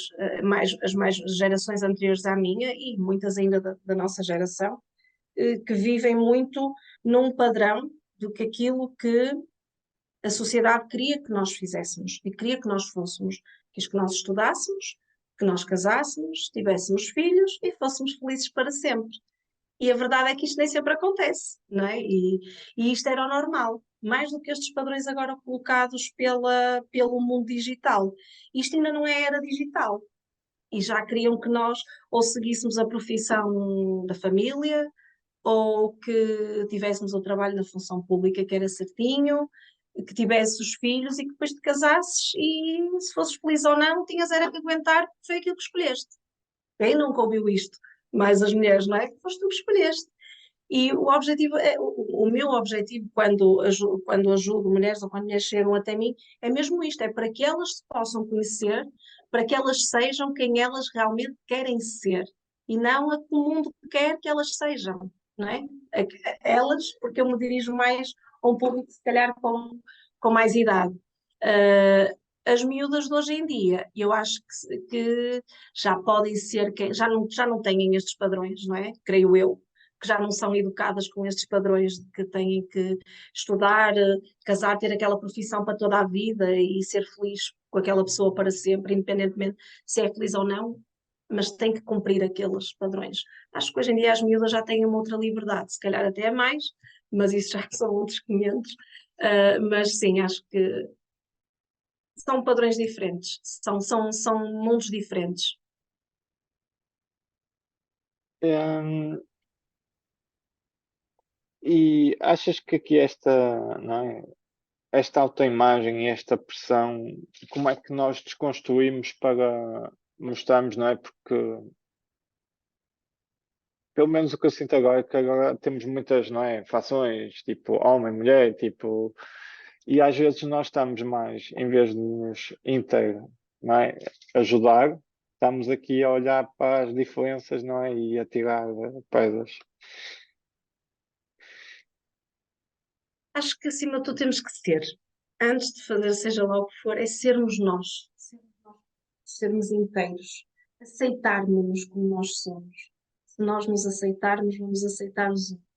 as mais gerações anteriores à minha, e muitas ainda da nossa geração, que vivem muito num padrão do que aquilo que a sociedade queria que nós fizéssemos e queria que nós fôssemos. Quis que nós estudássemos, que nós casássemos, tivéssemos filhos e fôssemos felizes para sempre. E a verdade é que isto nem sempre acontece, não é? E isto era o normal. mais do que estes padrões agora colocados pelo mundo digital. Isto ainda não é era digital. E já queriam que nós ou seguíssemos a profissão da família, ou que tivéssemos o trabalho na função pública que era certinho, que tivesses os filhos e que depois te casasses e se fosses feliz ou não, tinhas era que aguentar, porque foi aquilo que escolheste. Quem nunca ouviu isto? Mais as mulheres, não é? Que foste tu que escolheste. E o objetivo, o meu objetivo quando ajudo mulheres ou quando mulheres chegam até mim, é mesmo isto, é para que elas se possam conhecer, para que elas sejam quem elas realmente querem ser, e não a que o mundo quer que elas sejam, não é? Elas, porque eu me dirijo mais a um público se calhar com mais idade. As miúdas de hoje em dia, eu acho que já podem ser, já não têm estes padrões, não é? Creio eu que já não são educadas com estes padrões de que têm que estudar, casar, ter aquela profissão para toda a vida e ser feliz com aquela pessoa para sempre, independentemente se é feliz ou não, mas tem que cumprir aqueles padrões. Acho que hoje em dia as miúdas já têm uma outra liberdade, se calhar até é mais, mas isso já são outros 500. Mas sim, acho que são padrões diferentes, são mundos diferentes. Hum, e achas que aqui esta, não é, esta autoimagem e esta pressão, como é que nós desconstruímos para mostrarmos, não é? Porque pelo menos o que eu sinto agora é que agora temos muitas, não é, fações, tipo homem, mulher, tipo, e às vezes nós estamos mais, em vez de nos não é, ajudar, estamos aqui a olhar para as diferenças, não é, e a tirar pedras. Acho que acima de tudo temos que ser, antes de fazer seja lá o que for, é sermos inteiros, aceitarmos-nos como nós somos. Se nós nos aceitarmos, vamos aceitar os outros,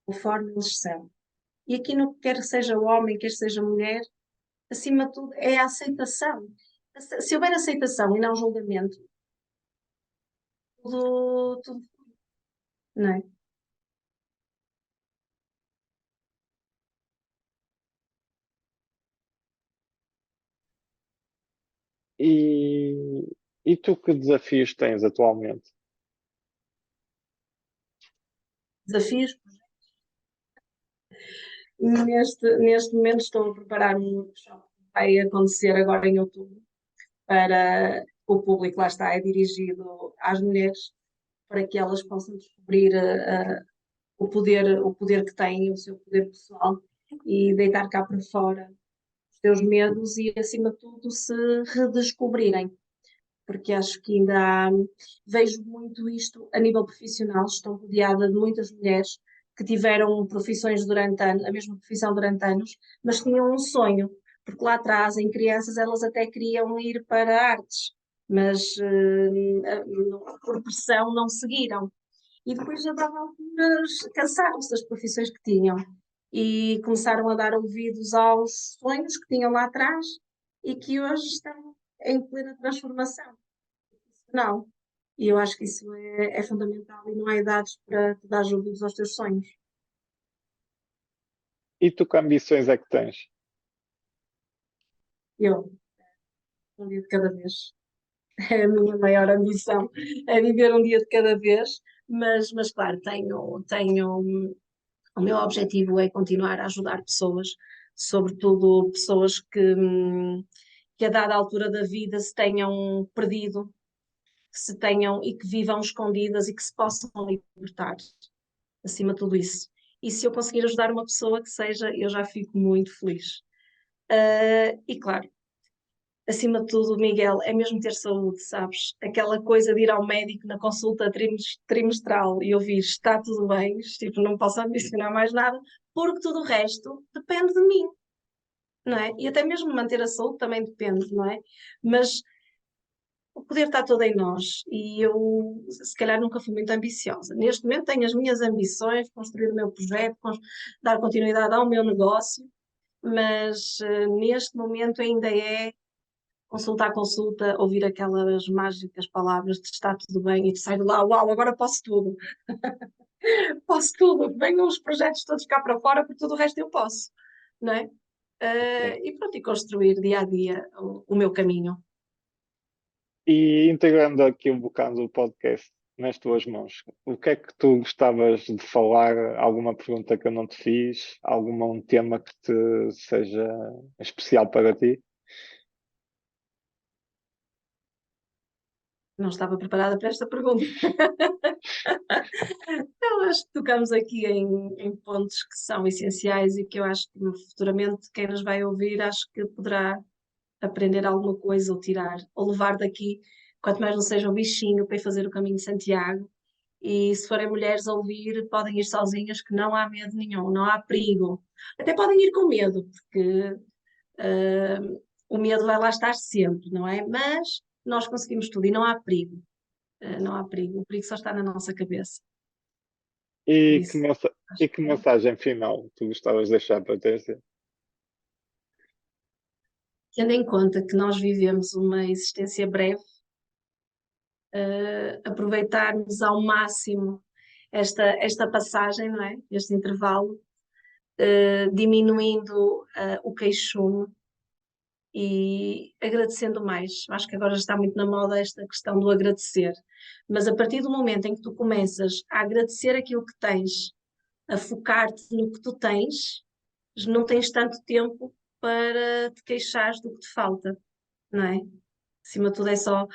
conforme eles são. E aqui no que quer que seja o homem, quer seja a mulher, acima de tudo é a aceitação. Se houver aceitação e não julgamento, tudo, não é? E, e tu que desafios tens atualmente? Desafios. Neste momento estou a preparar um workshop que vai acontecer agora em outubro para o público, lá está, é dirigido às mulheres para que elas possam descobrir o poder que têm, o seu poder pessoal e deitar cá para fora os seus medos e, acima de tudo, se redescobrirem. Porque acho que ainda vejo muito isto a nível profissional. Estou rodeada de muitas mulheres que tiveram profissões durante anos, a mesma profissão durante anos, mas tinham um sonho, porque lá atrás, em crianças, elas até queriam ir para artes, mas por pressão não seguiram. E depois, a dada altura, cansaram-se das profissões que tinham e começaram a dar ouvidos aos sonhos que tinham lá atrás e que hoje estão em plena transformação. Não. E eu acho que isso é fundamental e não há idades para te dar ouvidos aos teus sonhos. E tu que ambições é que tens? Eu, um dia de cada vez. É a minha maior ambição, é viver um dia de cada vez, mas claro, o meu objetivo é continuar a ajudar pessoas, sobretudo pessoas que a dada altura da vida se tenham perdido, que se tenham e que vivam escondidas e que se possam libertar, acima de tudo isso. E se eu conseguir ajudar uma pessoa que seja, eu já fico muito feliz. E claro, acima de tudo, Miguel, é mesmo ter saúde, sabes? Aquela coisa de ir ao médico na consulta trimestral e ouvir está tudo bem, tipo, não posso ambicionar mais nada, porque tudo o resto depende de mim, não é? E até mesmo manter a saúde também depende, não é? Mas o poder está todo em nós e eu, se calhar, nunca fui muito ambiciosa. Neste momento tenho as minhas ambições, construir o meu projeto, dar continuidade ao meu negócio, mas neste momento ainda é consulta a consulta, ouvir aquelas mágicas palavras de está tudo bem e de sair de lá, uau, agora posso tudo, posso tudo, venham os projetos todos cá para fora, porque tudo o resto eu posso. não é? Sim. E pronto, e construir dia a dia o meu caminho. E integrando aqui um bocado o podcast nas tuas mãos, o que é que tu gostavas de falar? Alguma pergunta que eu não te fiz? Um tema que te seja especial para ti? Não estava preparada para esta pergunta. Eu acho que tocamos aqui em pontos que são essenciais e que eu acho que futuramente quem nos vai ouvir acho que poderá aprender alguma coisa ou tirar, ou levar daqui, quanto mais não seja um bichinho para ir fazer o caminho de Santiago. E se forem mulheres a ouvir, podem ir sozinhas, que não há medo nenhum, não há perigo. Até podem ir com medo, porque o medo vai lá estar sempre, não é? Mas nós conseguimos tudo e não há perigo. Não há perigo. O perigo só está na nossa cabeça. Por E isso, e acho que que mensagem final tu gostavas de deixar para ter? tendo em conta que nós vivemos uma existência breve, aproveitarmos ao máximo esta passagem, não é? Este intervalo, diminuindo o queixume e agradecendo mais. Acho que agora está muito na moda esta questão do agradecer, mas a partir do momento em que tu começas a agradecer aquilo que tens, a focar-te no que tu tens, não tens tanto tempo para te queixares do que te falta, não é? Acima de tudo é só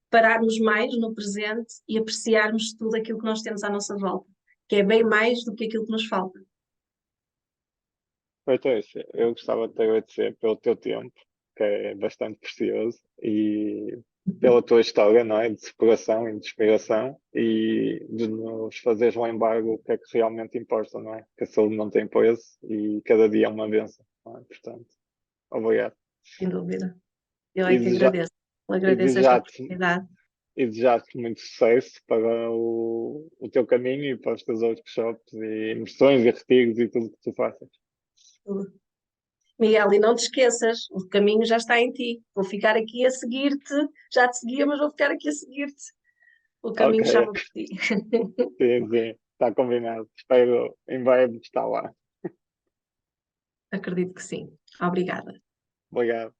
pararmos mais no presente e apreciarmos tudo aquilo que nós temos à nossa volta, que é bem mais do que aquilo que nos falta. Patrícia, eu gostava de te agradecer pelo teu tempo, que é bastante precioso, e pela tua história, não é? De superação e de inspiração, e de nos fazeres lembrar o que é que realmente importa, não é? Que a saúde não tem preço e cada dia é uma benção, não é? Portanto, obrigado. Sem dúvida. Eu E é que deseja- agradeço. Eu e agradeço esta desejar-te oportunidade. e desejar-te muito sucesso para o teu caminho e para os teus workshops e imersões e retiros e tudo que tu faças. Miguel, e não te esqueças, o caminho já está em ti. Vou ficar aqui a seguir-te. Já te seguia, mas vou ficar aqui a seguir-te. O Ok, caminho chama por ti. sim, sim, está combinado. Espero em breve estar lá. Acredito que sim. Obrigada. Obrigado.